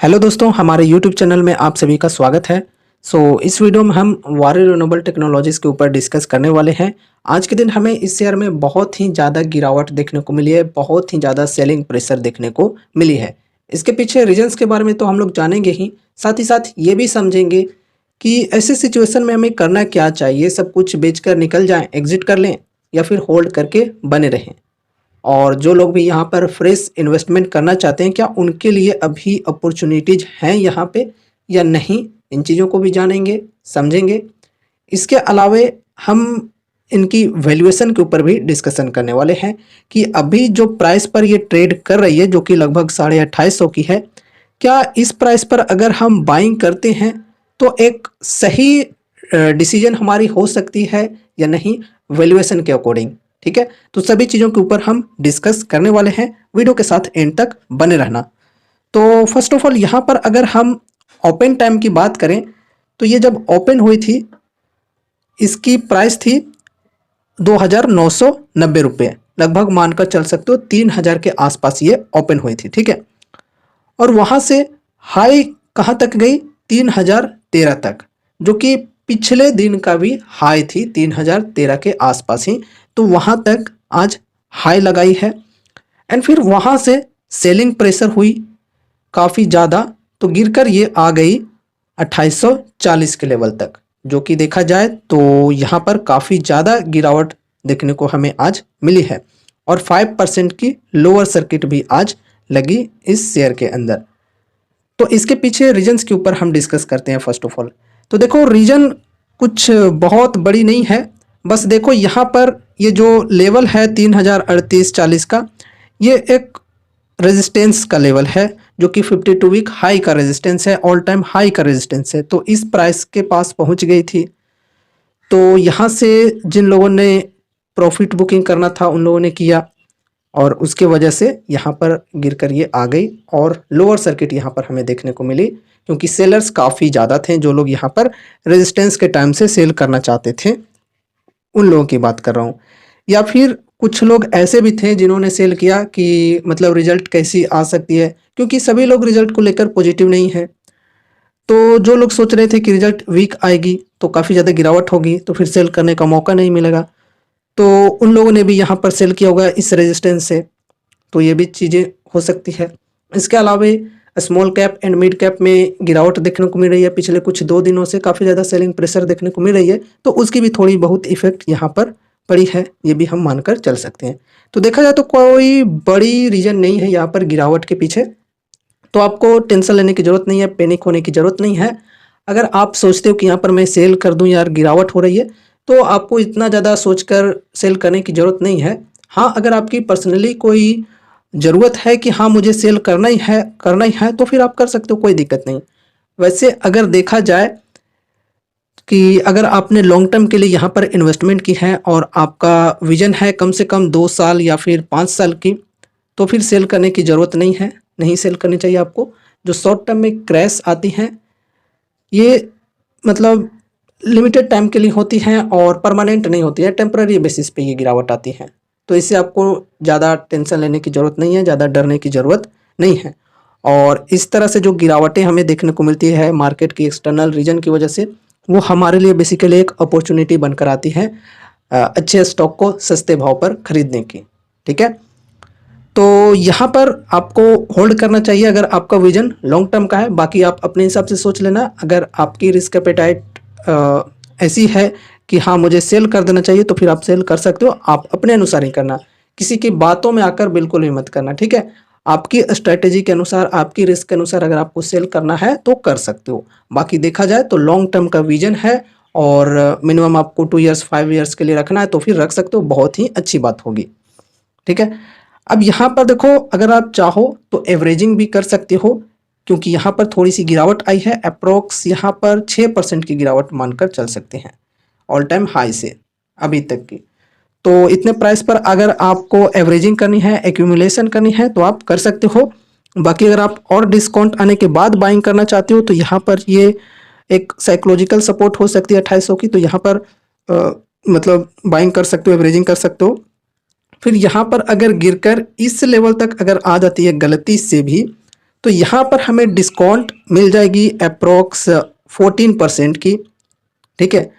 Hello दोस्तों, हमारे YouTube channel में आप सभी का स्वागत है। इस वीडियो में हम वारी रिन्यूएबल टेक्नोलॉजीज़ के ऊपर डिस्कस करने वाले हैं। आज के दिन हमें इस शेयर में बहुत ही ज़्यादा गिरावट देखने को मिली है, बहुत ही ज़्यादा सेलिंग प्रेशर देखने को मिली है। इसके पीछे रीजंस के बारे में तो हम लोग जानेंगे ही, साथ ही साथ ये भी समझेंगे कि ऐसे सिचुएशन में हमें करना क्या चाहिए। सब कुछ बेचकर निकल जाएं, एग्जिट कर लें, या फिर होल्ड करके बने रहें। और जो लोग भी यहाँ पर फ्रेश इन्वेस्टमेंट करना चाहते हैं, क्या उनके लिए अभी अपॉर्चुनिटीज़ हैं यहाँ पे या नहीं, इन चीज़ों को भी जानेंगे, समझेंगे। इसके अलावे हम इनकी वैल्यूएशन के ऊपर भी डिस्कशन करने वाले हैं कि अभी जो प्राइस पर ये ट्रेड कर रही है, जो कि लगभग 2850 की है, क्या इस प्राइस पर अगर हम बाइंग करते हैं तो एक सही डिसीजन हमारी हो सकती है या नहीं, वैल्यूएशन के अकॉर्डिंग। ठीक है, तो सभी चीज़ों के ऊपर हम डिस्कस करने वाले हैं। वीडियो के साथ एंड तक बने रहना। तो फर्स्ट ऑफ ऑल यहाँ पर अगर हम ओपन टाइम की बात करें तो ये जब ओपन हुई थी, इसकी प्राइस थी 2990 रुपये, लगभग मानकर चल सकते हो 3000 के आसपास ये ओपन हुई थी। ठीक है, और वहाँ से हाई कहाँ तक गई, 3013 तक, जो कि पिछले दिन का भी हाई थी 3013 के आसपास ही। तो वहाँ तक आज हाई लगाई है एंड फिर वहाँ से सेलिंग प्रेशर हुई काफ़ी ज़्यादा, तो गिरकर ये आ गई 2840 के लेवल तक, जो कि देखा जाए तो यहाँ पर काफ़ी ज़्यादा गिरावट देखने को हमें आज मिली है। और 5% की लोअर सर्किट भी आज लगी इस शेयर के अंदर। तो इसके पीछे रीजंस के ऊपर हम डिस्कस करते हैं। फर्स्ट ऑफ ऑल तो देखो, रीजन कुछ बहुत बड़ी नहीं है, बस देखो यहाँ पर ये जो लेवल है 3038-40 का, ये एक रेजिस्टेंस का लेवल है, जो कि 52 वीक हाई का रेजिस्टेंस है, ऑल टाइम हाई का रेजिस्टेंस है। तो इस प्राइस के पास पहुंच गई थी, तो यहाँ से जिन लोगों ने प्रॉफिट बुकिंग करना था उन लोगों ने किया, और उसके वजह से यहाँ पर गिरकर ये आ गई और लोअर सर्किट यहाँ पर हमें देखने को मिली, क्योंकि सेलर्स काफ़ी ज़्यादा थे। जो लोग यहाँ पर रेजिस्टेंस के टाइम से सेल करना चाहते थे, उन लोगों की बात कर रहा हूँ। या फिर कुछ लोग ऐसे भी थे जिन्होंने सेल किया कि मतलब रिजल्ट कैसी आ सकती है, क्योंकि सभी लोग रिजल्ट को लेकर पॉजिटिव नहीं है। तो जो लोग सोच रहे थे कि रिजल्ट वीक आएगी तो काफ़ी ज़्यादा गिरावट होगी, तो फिर सेल करने का मौका नहीं मिलेगा, तो उन लोगों ने भी यहाँ पर सेल किया होगा इस रेजिस्टेंस से। तो ये भी चीज़ें हो सकती है। इसके अलावा small cap and mid cap में गिरावट देखने को मिल रही है, पिछले कुछ 2 दिनों से काफ़ी ज़्यादा सेलिंग प्रेशर देखने को मिल रही है, तो उसकी भी थोड़ी बहुत इफेक्ट यहाँ पर पड़ी है, ये भी हम मानकर चल सकते हैं। तो देखा जाए तो कोई बड़ी रीजन नहीं है यहाँ पर गिरावट के पीछे, तो आपको टेंशन लेने की ज़रूरत नहीं है, पैनिक होने की ज़रूरत नहीं है। अगर आप सोचते हो कि यहाँ पर मैं सेल कर दूँ यार, गिरावट हो रही है, तो आपको इतना ज़्यादा सोचकर सेल करने की ज़रूरत नहीं है। हाँ, अगर आपकी पर्सनली कोई ज़रूरत है कि हाँ मुझे सेल करना ही है, तो फिर आप कर सकते हो, कोई दिक्कत नहीं। वैसे अगर देखा जाए कि अगर आपने लॉन्ग टर्म के लिए यहाँ पर इन्वेस्टमेंट की है और आपका विजन है कम से कम 2 साल या फिर 5 साल की, तो फिर सेल करने की ज़रूरत नहीं है, नहीं सेल करनी चाहिए आपको। जो शॉर्ट टर्म में क्रैश आती हैं, ये मतलब लिमिटेड टाइम के लिए होती हैं और परमानेंट नहीं होती है, टेम्पररी बेसिस पे ये गिरावट आती है। तो इससे आपको ज़्यादा टेंशन लेने की ज़रूरत नहीं है, ज़्यादा डरने की ज़रूरत नहीं है। और इस तरह से जो गिरावटें हमें देखने को मिलती है मार्केट की एक्सटर्नल रीजन की वजह से, वो हमारे लिए बेसिकली एक अपॉर्चुनिटी बनकर आती है अच्छे स्टॉक को सस्ते भाव पर खरीदने की। ठीक है, तो यहाँ पर आपको होल्ड करना चाहिए अगर आपका विजन लॉन्ग टर्म का है। बाकी आप अपने हिसाब से सोच लेना, अगर आपकी रिस्क एपेटाइट ऐसी है कि हाँ मुझे सेल कर देना चाहिए, तो फिर आप सेल कर सकते हो। आप अपने अनुसार ही करना, किसी की बातों में आकर बिल्कुल भी मत करना। ठीक है, आपकी स्ट्रेटेजी के अनुसार, आपकी रिस्क के अनुसार अगर आपको सेल करना है तो कर सकते हो। बाकी देखा जाए तो लॉन्ग टर्म का विजन है और मिनिमम आपको 2 ईयर्स 5 ईयर्स के लिए रखना है, तो फिर रख सकते हो, बहुत ही अच्छी बात होगी। ठीक है, अब यहाँ पर देखो, अगर आप चाहो तो एवरेजिंग भी कर सकते हो, क्योंकि यहाँ पर थोड़ी सी गिरावट आई है, अप्रोक्स यहाँ पर 6% की गिरावट मानकर चल सकते हैं ऑल टाइम हाई से अभी तक की। तो इतने प्राइस पर अगर आपको एवरेजिंग करनी है, एक्यूमुलेशन करनी है, तो आप कर सकते हो। बाकी अगर आप और डिस्काउंट आने के बाद बाइंग करना चाहते हो, तो यहाँ पर ये एक साइकोलॉजिकल सपोर्ट हो सकती है 2800 की, तो यहाँ पर मतलब बाइंग कर सकते हो, एवरेजिंग कर सकते हो। फिर यहाँ पर अगर गिरकर इस लेवल तक अगर आ जाती है गलती से भी, तो यहाँ पर हमें डिस्काउंट मिल जाएगी अप्रोक्स 14% की, ठीक है।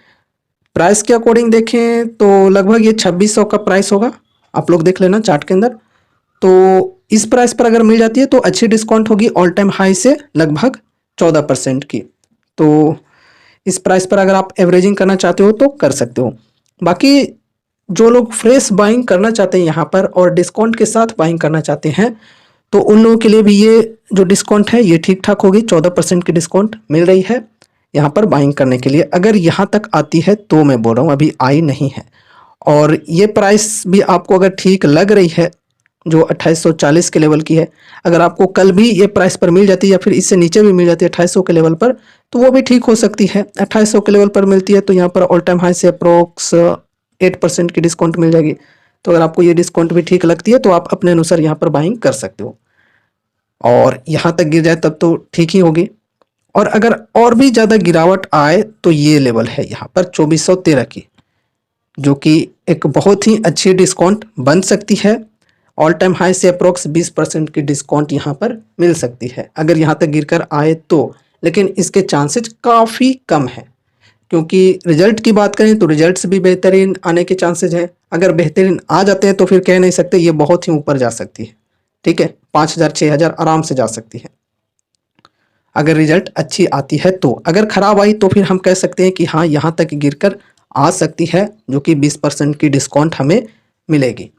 प्राइस के अकॉर्डिंग देखें तो लगभग ये 2600 का प्राइस होगा, आप लोग देख लेना चार्ट के अंदर। तो इस प्राइस पर अगर मिल जाती है तो अच्छी डिस्काउंट होगी ऑल टाइम हाई से लगभग 14% की। तो इस प्राइस पर अगर आप एवरेजिंग करना चाहते हो तो कर सकते हो। बाकी जो लोग फ्रेश बाइंग करना चाहते हैं यहाँ पर और डिस्काउंट के साथ बाइंग करना चाहते हैं तो उन लोगों के लिए भी ये जो डिस्काउंट है ये ठीक ठाक होगी। 14% की डिस्काउंट मिल रही है यहाँ पर बाइंग करने के लिए। अगर यहाँ तक आती है तो मैं बोल रहा हूँ, अभी आई नहीं है। और ये प्राइस भी आपको अगर ठीक लग रही है जो 2840 के लेवल की है, अगर आपको कल भी ये प्राइस पर मिल जाती है या फिर इससे नीचे भी मिल जाती है 2800 के लेवल पर, तो वो भी ठीक हो सकती है। 2800 के लेवल पर मिलती है तो यहाँ पर ऑल टाइम हाई से अप्रोक्स 8% की डिस्काउंट मिल जाएगी। तो अगर आपको ये डिस्काउंट भी ठीक लगती है तो आप अपने अनुसार यहाँ पर बाइंग कर सकते हो। और यहाँ तक गिर जाए तब तो ठीक ही होगी। और अगर और भी ज़्यादा गिरावट आए तो ये लेवल है यहाँ पर 2413 की, जो कि एक बहुत ही अच्छी डिस्काउंट बन सकती है। ऑल टाइम हाई से अप्रोक्स 20% की डिस्काउंट यहाँ पर मिल सकती है अगर यहाँ तक गिरकर आए तो। लेकिन इसके चांसेस काफ़ी कम है, क्योंकि रिजल्ट की बात करें तो रिजल्ट्स भी बेहतरीन आने के चांसेस हैं। अगर बेहतरीन आ जाते हैं तो फिर कह नहीं सकते, ये बहुत ही ऊपर जा सकती है, ठीक है। 5000 6000 आराम से जा सकती है अगर रिजल्ट अच्छी आती है तो। अगर ख़राब आई तो फिर हम कह सकते हैं कि हाँ यहाँ तक गिरकर आ सकती है, जो कि 20% की डिस्काउंट हमें मिलेगी।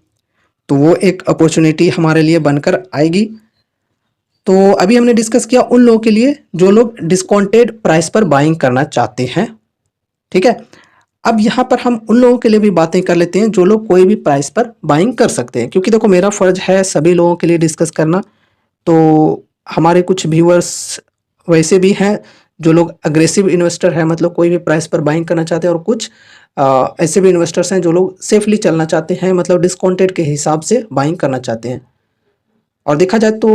तो वो एक अपॉर्चुनिटी हमारे लिए बनकर आएगी। तो अभी हमने डिस्कस किया उन लोगों के लिए जो लोग डिस्काउंटेड प्राइस पर बाइंग करना चाहते हैं, ठीक है। अब यहाँ पर हम उन लोगों के लिए भी बातें कर लेते हैं जो लोग कोई भी प्राइस पर बाइंग कर सकते हैं, क्योंकि देखो मेरा फ़र्ज है सभी लोगों के लिए डिस्कस करना। तो हमारे कुछ व्यूअर्स वैसे भी हैं जो लोग अग्रेसिव इन्वेस्टर हैं, मतलब कोई भी प्राइस पर बाइंग करना चाहते हैं, और कुछ ऐसे भी इन्वेस्टर्स हैं जो लोग सेफली चलना चाहते हैं, मतलब डिस्काउंटेड के हिसाब से बाइंग करना चाहते हैं। और देखा जाए तो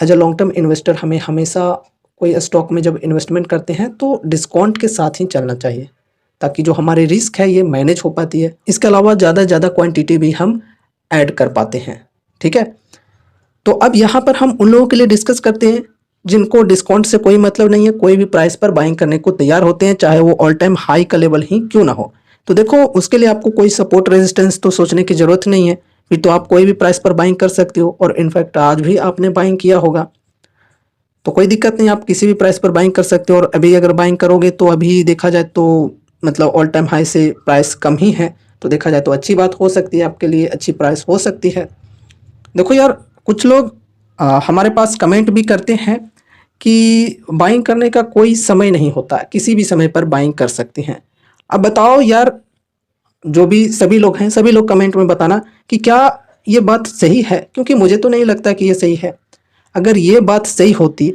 as a long term investor हमें हमेशा कोई स्टॉक में जब इन्वेस्टमेंट करते हैं तो डिस्काउंट के साथ ही चलना चाहिए, ताकि जो हमारी रिस्क है ये मैनेज हो पाती है। इसके अलावा ज़्यादा से ज़्यादा क्वांटिटी भी हम ऐड कर पाते हैं, ठीक है। तो अब यहाँ पर हम उन लोगों के लिए डिस्कस करते हैं जिनको डिस्काउंट से कोई मतलब नहीं है, कोई भी प्राइस पर बाइंग करने को तैयार होते हैं, चाहे वो ऑल टाइम हाई का लेवल ही क्यों ना हो। तो देखो उसके लिए आपको कोई सपोर्ट रेजिस्टेंस तो सोचने की ज़रूरत नहीं है, फिर तो आप कोई भी प्राइस पर बाइंग कर सकते हो। और इनफैक्ट आज भी आपने बाइंग किया होगा तो कोई दिक्कत नहीं, आप किसी भी प्राइस पर बाइंग कर सकते हो। और अभी अगर बाइंग करोगे तो अभी देखा जाए तो मतलब ऑल टाइम हाई से प्राइस कम ही है, तो देखा जाए तो अच्छी बात हो सकती है, आपके लिए अच्छी प्राइस हो सकती है। देखो यार, कुछ लोग हमारे पास कमेंट भी करते हैं कि बाइंग करने का कोई समय नहीं होता, किसी भी समय पर बाइंग कर सकते हैं। अब बताओ यार, जो भी सभी लोग हैं सभी लोग कमेंट में बताना कि क्या ये बात सही है, क्योंकि मुझे तो नहीं लगता कि ये सही है। अगर ये बात सही होती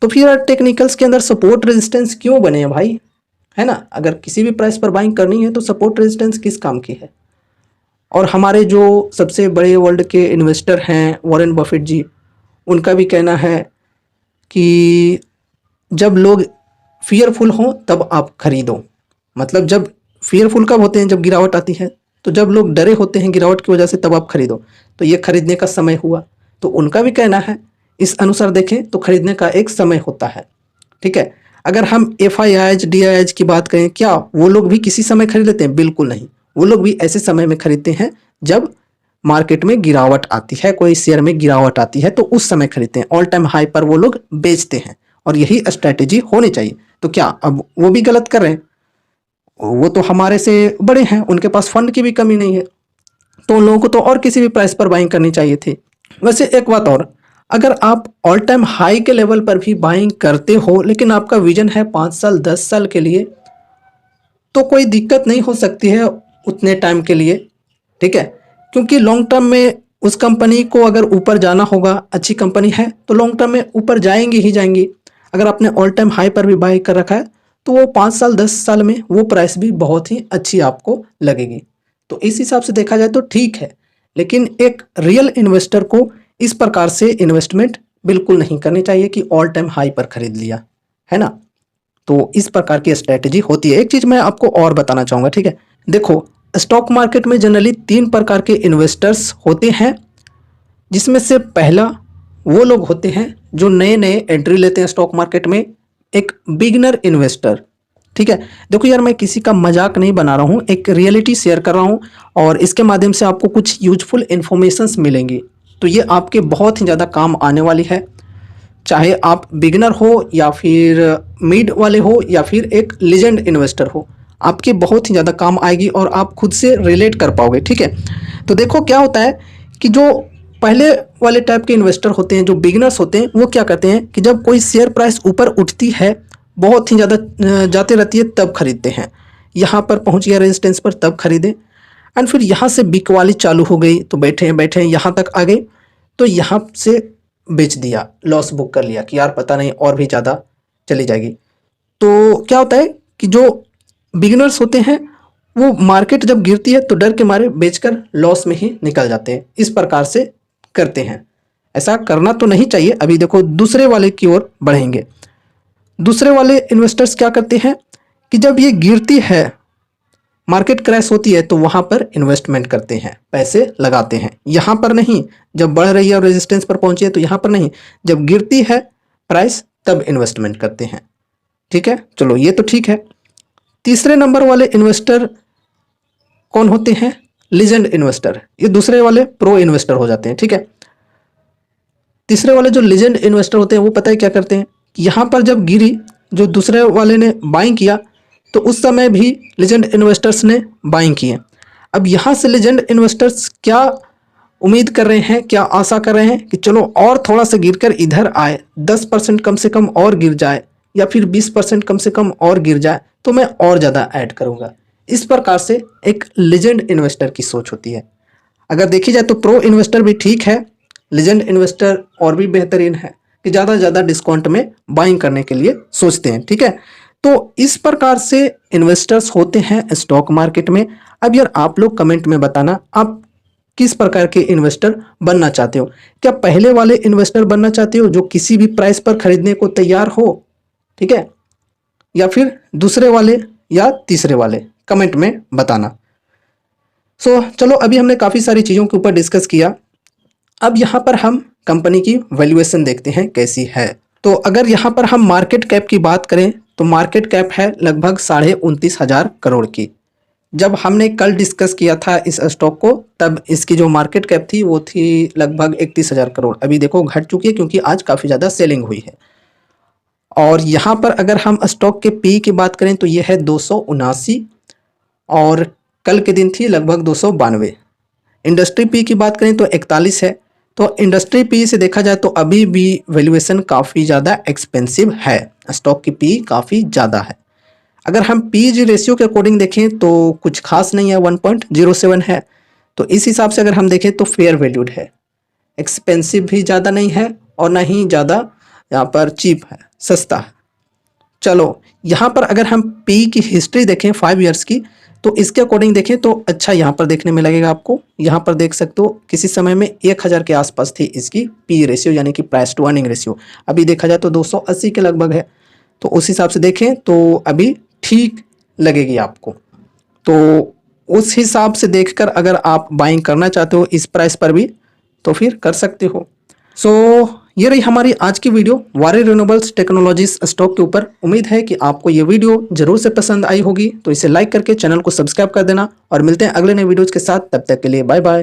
तो फिर टेक्निकल्स के अंदर सपोर्ट रेजिस्टेंस क्यों बने हैं भाई, है ना। अगर किसी भी प्राइस पर बाइंग करनी है तो सपोर्ट रेजिस्टेंस किस काम की है। और हमारे जो सबसे बड़े वर्ल्ड के इन्वेस्टर हैं वॉरेन बफेट जी, उनका भी कहना है कि जब लोग फियरफुल हों तब आप खरीदो। मतलब जब फियरफुल कब होते हैं, जब गिरावट आती है। तो जब लोग डरे होते हैं गिरावट की वजह से तब आप खरीदो, तो ये खरीदने का समय हुआ। तो उनका भी कहना है इस अनुसार देखें तो खरीदने का एक समय होता है, ठीक है। अगर हम FIIs DIIs की बात करें, क्या वो लोग भी किसी समय खरीद लेते हैं? बिल्कुल नहीं, वो लोग भी ऐसे समय में खरीदते हैं जब मार्केट में गिरावट आती है, कोई शेयर में गिरावट आती है तो उस समय खरीदते हैं। ऑल टाइम हाई पर वो लोग बेचते हैं, और यही स्ट्रैटेजी होनी चाहिए। तो क्या अब वो भी गलत कर रहे हैं? वो तो हमारे से बड़े हैं, उनके पास फंड की भी कमी नहीं है, तो उन लोगों को तो और किसी भी प्राइस पर बाइंग करनी चाहिए थी। वैसे एक बात और, अगर आप ऑल टाइम हाई के लेवल पर भी बाइंग करते हो लेकिन आपका विजन है 5 साल 10 साल के लिए, तो कोई दिक्कत नहीं हो सकती है उतने टाइम के लिए, ठीक है। क्योंकि लॉन्ग टर्म में उस कंपनी को अगर ऊपर जाना होगा, अच्छी कंपनी है तो लॉन्ग टर्म में ऊपर जाएंगी ही जाएंगी। अगर आपने ऑल टाइम हाई पर भी बाई कर रखा है तो वो 5 साल 10 साल में वो प्राइस भी बहुत ही अच्छी आपको लगेगी। तो इस हिसाब से देखा जाए तो ठीक है, लेकिन एक रियल इन्वेस्टर को इस प्रकार से इन्वेस्टमेंट बिल्कुल नहीं करनी चाहिए कि ऑल टाइम हाई पर खरीद लिया, है ना। तो इस प्रकार की स्ट्रैटेजी होती है। एक चीज़ मैं आपको और बताना चाहूँगा, ठीक है। देखो, स्टॉक मार्केट में जनरली 3 प्रकार के इन्वेस्टर्स होते हैं, जिसमें से पहला वो लोग होते हैं जो नए नए एंट्री लेते हैं स्टॉक मार्केट में, एक बिगिनर इन्वेस्टर। ठीक है, देखो यार मैं किसी का मजाक नहीं बना रहा हूँ, एक रियलिटी शेयर कर रहा हूँ और इसके माध्यम से आपको कुछ यूजफुल इन्फॉर्मेशंस मिलेंगी, तो ये आपके बहुत ही ज़्यादा काम आने वाली है। चाहे आप बिगिनर हो या फिर मिड वाले हो या फिर एक लीजेंड इन्वेस्टर हो, आपके बहुत ही ज़्यादा काम आएगी और आप खुद से रिलेट कर पाओगे। ठीक है, तो देखो क्या होता है कि जो पहले वाले टाइप के इन्वेस्टर होते हैं, जो बिगिनर्स होते हैं, वो क्या करते हैं कि जब कोई शेयर प्राइस ऊपर उठती है, बहुत ही ज़्यादा जाते रहती है, तब खरीदते हैं। यहाँ पर पहुँच गया रेजिस्टेंस पर, तब खरीदें, एंड फिर यहाँ से बिकवाली चालू हो गई तो बैठे बैठे यहाँ तक आ गए, तो यहाँ से बेच दिया, लॉस बुक कर लिया कि यार पता नहीं और भी ज़्यादा चली जाएगी। तो क्या होता है कि जो बिगिनर्स होते हैं वो मार्केट जब गिरती है तो डर के मारे बेचकर लॉस में ही निकल जाते हैं, इस प्रकार से करते हैं। ऐसा करना तो नहीं चाहिए। अभी देखो दूसरे वाले की ओर बढ़ेंगे। दूसरे वाले इन्वेस्टर्स क्या करते हैं कि जब ये गिरती है, मार्केट क्रैश होती है, तो वहां पर इन्वेस्टमेंट करते हैं, पैसे लगाते हैं। यहां पर नहीं, जब बढ़ रही है और रेजिस्टेंस पर पहुंची है तो यहां पर नहीं, जब गिरती है प्राइस तब इन्वेस्टमेंट करते हैं। ठीक है, चलो ये तो ठीक है। तीसरे नंबर वाले इन्वेस्टर कौन होते हैं? Legend investor. ये दूसरे वाले प्रो इन्वेस्टर हो जाते हैं। ठीक है, तीसरे वाले जो लीजेंड इन्वेस्टर होते हैं वो पता है क्या करते हैं कि यहाँ पर जब गिरी, जो दूसरे वाले ने बाइंग किया, तो उस समय भी लीजेंड इन्वेस्टर्स ने बाइंग किए। अब यहाँ से लीजेंड इन्वेस्टर्स क्या उम्मीद कर रहे हैं, क्या आशा कर रहे हैं कि चलो और थोड़ा सा गिरकर इधर आए, 10% कम से कम और गिर जाए या फिर 20% कम से कम और गिर जाए तो मैं और ज़्यादा ऐड करूँगा। इस प्रकार से एक लीजेंड इन्वेस्टर की सोच होती है। अगर देखी जाए तो प्रो इन्वेस्टर भी ठीक है, लीजेंड इन्वेस्टर और भी बेहतरीन है कि ज़्यादा से ज़्यादा डिस्काउंट में बाइंग करने के लिए सोचते हैं। ठीक है, तो इस प्रकार से इन्वेस्टर्स होते हैं स्टॉक मार्केट में। अब यार आप लोग कमेंट में बताना, आप किस प्रकार के इन्वेस्टर बनना चाहते हो? क्या पहले वाले इन्वेस्टर बनना चाहते हो जो किसी भी प्राइस पर खरीदने को तैयार हो? ठीक है, या फिर दूसरे वाले या तीसरे वाले? कमेंट में बताना। चलो अभी हमने काफ़ी सारी चीज़ों के ऊपर डिस्कस किया। अब यहाँ पर हम कंपनी की वैल्यूएशन देखते हैं कैसी है। तो अगर यहाँ पर हम मार्केट कैप की बात करें तो मार्केट कैप है लगभग 29,500 करोड़ की। जब हमने कल डिस्कस किया था इस स्टॉक को, तब इसकी जो मार्केट कैप थी वो थी लगभग 31,000 करोड़। अभी देखो घट चुकी है क्योंकि आज काफ़ी ज़्यादा सेलिंग हुई है। और यहाँ पर अगर हम स्टॉक के पी की बात करें तो ये है 279 और कल के दिन थी लगभग 292। इंडस्ट्री पी की बात करें तो 41 है। तो इंडस्ट्री पी से देखा जाए तो अभी भी वैल्यूएशन काफ़ी ज़्यादा एक्सपेंसिव है, स्टॉक की पी काफ़ी ज़्यादा है। अगर हम पीजी रेशियो के अकॉर्डिंग देखें तो कुछ खास नहीं है, 1.07 है। तो इस हिसाब से अगर हम देखें तो फेयर वैल्यूड है, एक्सपेंसिव भी ज़्यादा नहीं है और ना ही ज़्यादा यहाँ पर चीप है, सस्ता है। चलो यहाँ पर अगर हम पी की हिस्ट्री देखें 5 ईयर्स की, तो इसके अकॉर्डिंग देखें तो अच्छा यहाँ पर देखने में लगेगा आपको। यहाँ पर देख सकते हो किसी समय में 1000 के आसपास थी इसकी पी रेशियो, यानी कि प्राइस टू अर्निंग रेशियो। अभी देखा जाए तो 280 के लगभग है। तो उस हिसाब से देखें तो अभी ठीक लगेगी आपको। तो उस हिसाब से देखकर अगर आप बाइंग करना चाहते हो इस प्राइस पर भी तो फिर कर सकते हो। ये रही हमारी आज की वीडियो वारी रिन्यूएबल्स टेक्नोलॉजीज स्टॉक के ऊपर। उम्मीद है कि आपको ये वीडियो जरूर से पसंद आई होगी, तो इसे लाइक करके चैनल को सब्सक्राइब कर देना और मिलते हैं अगले नए वीडियोज के साथ। तब तक के लिए बाय बाय।